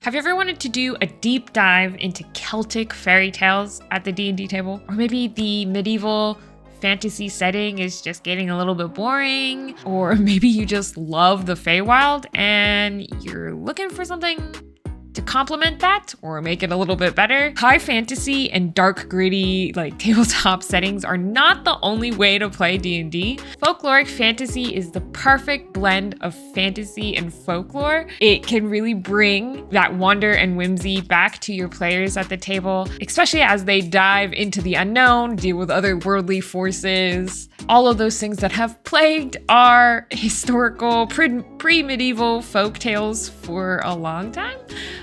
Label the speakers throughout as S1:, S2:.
S1: Have you ever wanted to do a deep dive into Celtic fairy tales at the D&D table? Or maybe the medieval fantasy setting is just getting a little bit boring? Or maybe you just love the Feywild and you're looking for something to complement that or make it a little bit better? High fantasy and dark gritty tabletop settings are not the only way to play D&D. Folkloric fantasy is the perfect blend of fantasy and folklore. It can really bring that wonder and whimsy back to your players at the table, especially as they dive into the unknown, deal with otherworldly forces, all of those things that have plagued our historical pre-medieval folk tales for a long time.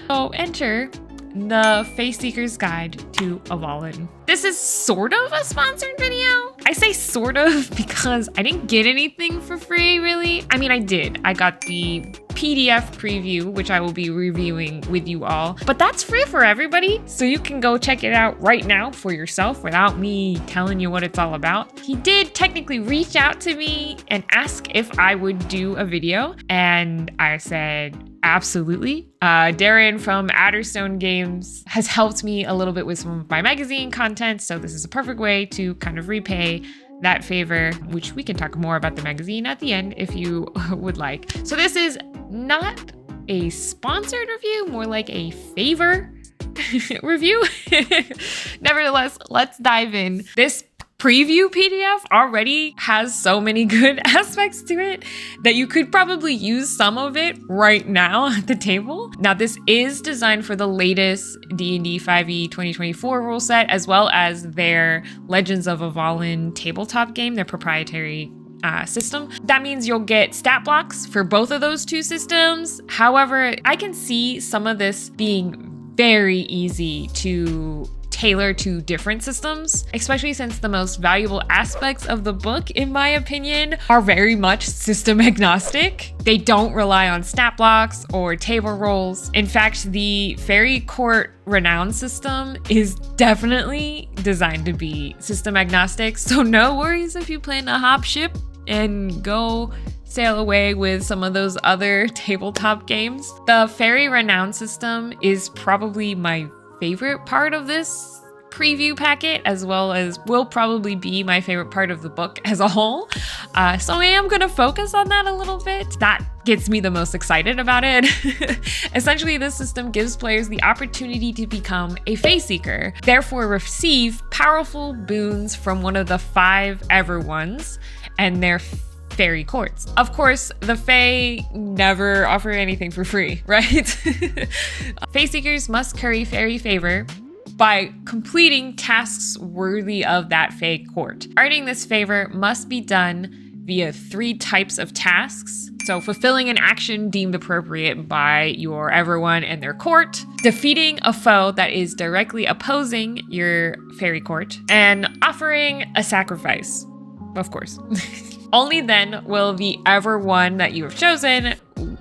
S1: So enter the Faeseeker's Guide to Avallen. This is sort of a sponsored video. I say sort of because I didn't get anything for free, really. I mean, I did. I got the PDF preview, which I will be reviewing with you all, but that's free for everybody. So you can go check it out right now for yourself without me telling you what it's all about. He did technically reach out to me and ask if I would do a video, and I said, absolutely. Darren from Adderstone Games has helped me a little bit with some of my magazine content, so this is a perfect way to kind of repay that favor, which we can talk more about the magazine at the end if you would like. So this is not a sponsored review, more like a favor review. Nevertheless, let's dive in. This preview PDF already has so many good aspects to it that you could probably use some of it right now at the table. Now, this is designed for the latest D&D 5e 2024 rule set, as well as their Legends of Avallen tabletop game, their proprietary system. That means you'll get stat blocks for both of those two systems. However, I can see some of this being very easy to tailor to different systems, especially since the most valuable aspects of the book, in my opinion, are very much system agnostic. They don't rely on stat blocks or table rolls. In fact, the Faerie Court Renown system is definitely designed to be system agnostic, so no worries if you plan to hop ship and go sail away with some of those other tabletop games. The Faerie Renown system is probably my favorite part of this preview packet, as well as will probably be my favorite part of the book as a whole. So I am going to focus on that a little bit. That gets me the most excited about it. Essentially, this system gives players the opportunity to become a Faeseeker, therefore receive powerful boons from one of the 5 Everones and their fairy courts. Of course, the Fae never offer anything for free, right? Faeseekers must curry fairy favor by completing tasks worthy of that Fae court. Earning this favor must be done via 3 types of tasks. So fulfilling an action deemed appropriate by your Everone and their court, defeating a foe that is directly opposing your fairy court, and offering a sacrifice, of course. Only then will the Everone that you have chosen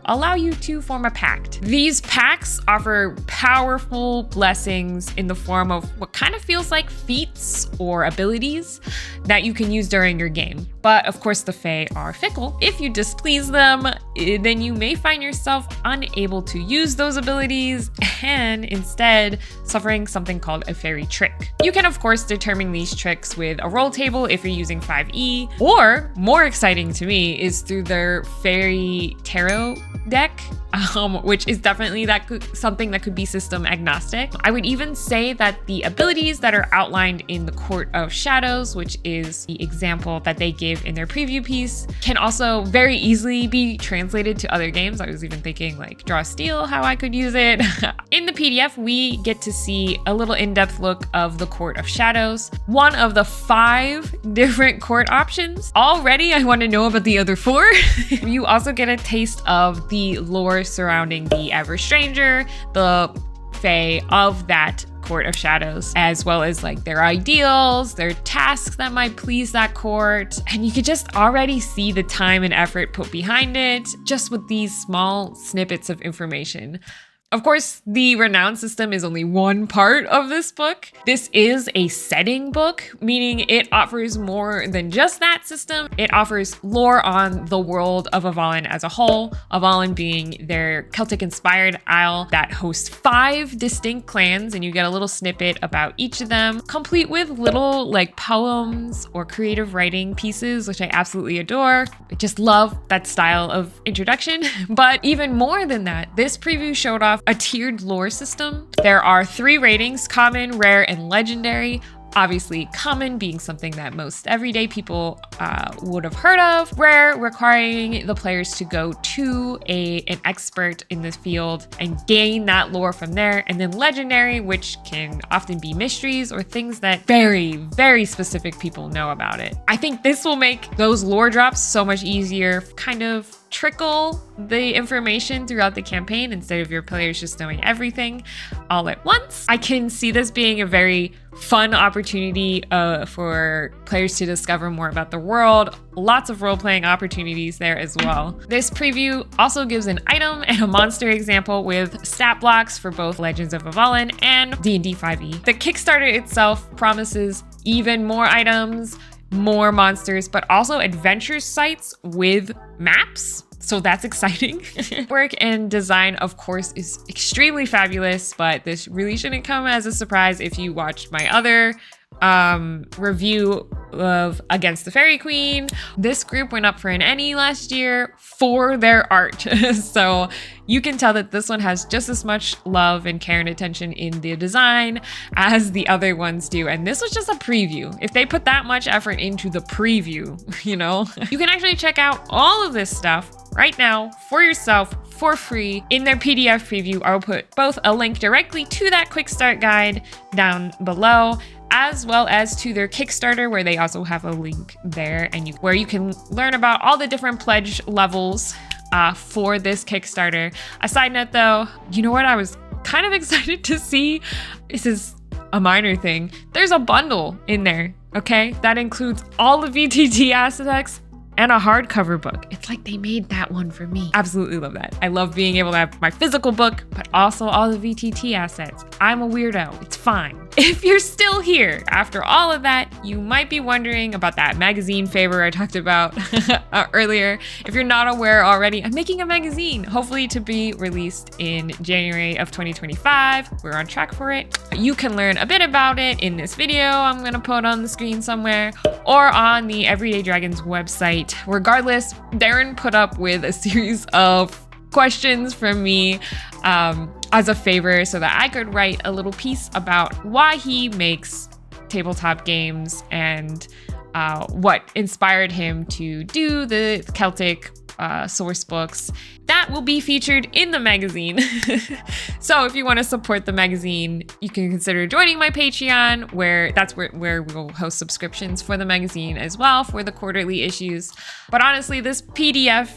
S1: allow you to form a pact. These pacts offer powerful blessings in the form of what kind of feels like feats or abilities that you can use during your game. But of course, the Fae are fickle. If you displease them, then you may find yourself unable to use those abilities and instead suffering something called a fairy trick. You can of course determine these tricks with a roll table if you're using 5e, or more exciting to me is through their fairy tarot deck, which is definitely something that could be system agnostic. I would even say that the abilities that are outlined in the Court of Shadows, which is the example that they give in their preview piece, can also very easily be translated to other games. I was even thinking like Draw Steel, how I could use it. In the PDF, we get to see a little in-depth look of the Court of Shadows, one of the 5 different court options. Already, I want to know about the other 4. You also get a taste of the lore surrounding the Ever Stranger, the Fae of that Court of Shadows, as well as like their ideals, their tasks that might please that court. And you could just already see the time and effort put behind it just with these small snippets of information. Of course, the Renown system is only one part of this book. This is a setting book, meaning it offers more than just that system. It offers lore on the world of Avallen as a whole, Avallen being their Celtic-inspired isle that hosts 5 distinct clans, and you get a little snippet about each of them, complete with little like poems or creative writing pieces, which I absolutely adore. I just love that style of introduction. But even more than that, this preview showed off a tiered lore system. There are 3 ratings: common, rare, and legendary. Obviously, common being something that most everyday people would have heard of. Rare, requiring the players to go to an expert in the field and gain that lore from there. And then legendary, which can often be mysteries or things that very, very specific people know about it. I think this will make those lore drops so much easier, kind of trickle the information throughout the campaign instead of your players just knowing everything all at once. I can see this being a very fun opportunity for players to discover more about the world. Lots of role-playing opportunities there as well. This preview also gives an item and a monster example with stat blocks for both Legends of Avallen and D&D 5e. The Kickstarter itself promises even more items, more monsters, but also adventure sites with maps. So that's exciting. Work and design, of course, is extremely fabulous, but this really shouldn't come as a surprise if you watched my other review of Against the Fairy Queen. This group went up for an Emmy last year for their art. So you can tell that this one has just as much love and care and attention in the design as the other ones do. And this was just a preview. If they put that much effort into the preview, you know, you can actually check out all of this stuff right now for yourself for free in their PDF preview. I'll put both a link directly to that quick start guide down below, as well as to their Kickstarter, where they also have a link there and where you can learn about all the different pledge levels for this Kickstarter. A side note though, you know what I was kind of excited to see? This is a minor thing. There's a bundle in there, okay? That includes all the VTT aspects and a hardcover book. It's like they made that one for me. Absolutely love that. I love being able to have my physical book, but also all the VTT assets. I'm a weirdo, it's fine. If you're still here after all of that, you might be wondering about that magazine favor I talked about earlier. If you're not aware already, I'm making a magazine, hopefully to be released in January of 2025. We're on track for it. You can learn a bit about it in this video I'm gonna put on the screen somewhere, or on the Everyday Dragons website. Regardless, Darren put up with a series of questions from me as a favor so that I could write a little piece about why he makes tabletop games and what inspired him to do the Celtic source books. That will be featured in the magazine. So if you want to support the magazine, you can consider joining my Patreon, where we'll host subscriptions for the magazine as well for the quarterly issues. But honestly, this PDF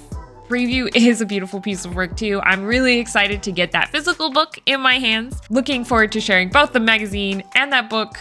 S1: preview is a beautiful piece of work too. I'm really excited to get that physical book in my hands. Looking forward to sharing both the magazine and that book,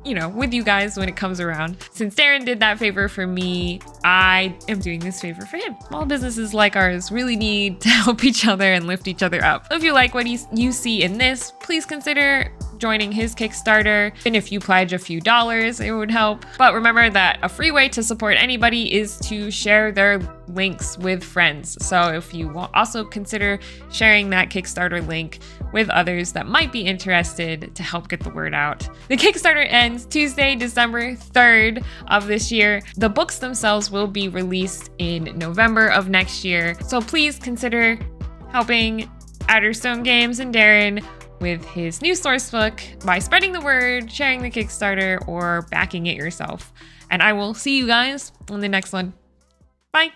S1: you know, with you guys when it comes around. Since Darren did that favor for me, I am doing this favor for him. Small businesses like ours really need to help each other and lift each other up. If you like what you see in this, please consider joining his Kickstarter. And if you pledge a few dollars, it would help. But remember that a free way to support anybody is to share their links with friends. So if you will also consider sharing that Kickstarter link with others that might be interested to help get the word out. The Kickstarter ends Tuesday, December 3rd of this year. The books themselves will be released in November of next year. So please consider helping Adderstone Games and Darren with his new source book by spreading the word, sharing the Kickstarter, or backing it yourself. And I will see you guys on the next one. Bye.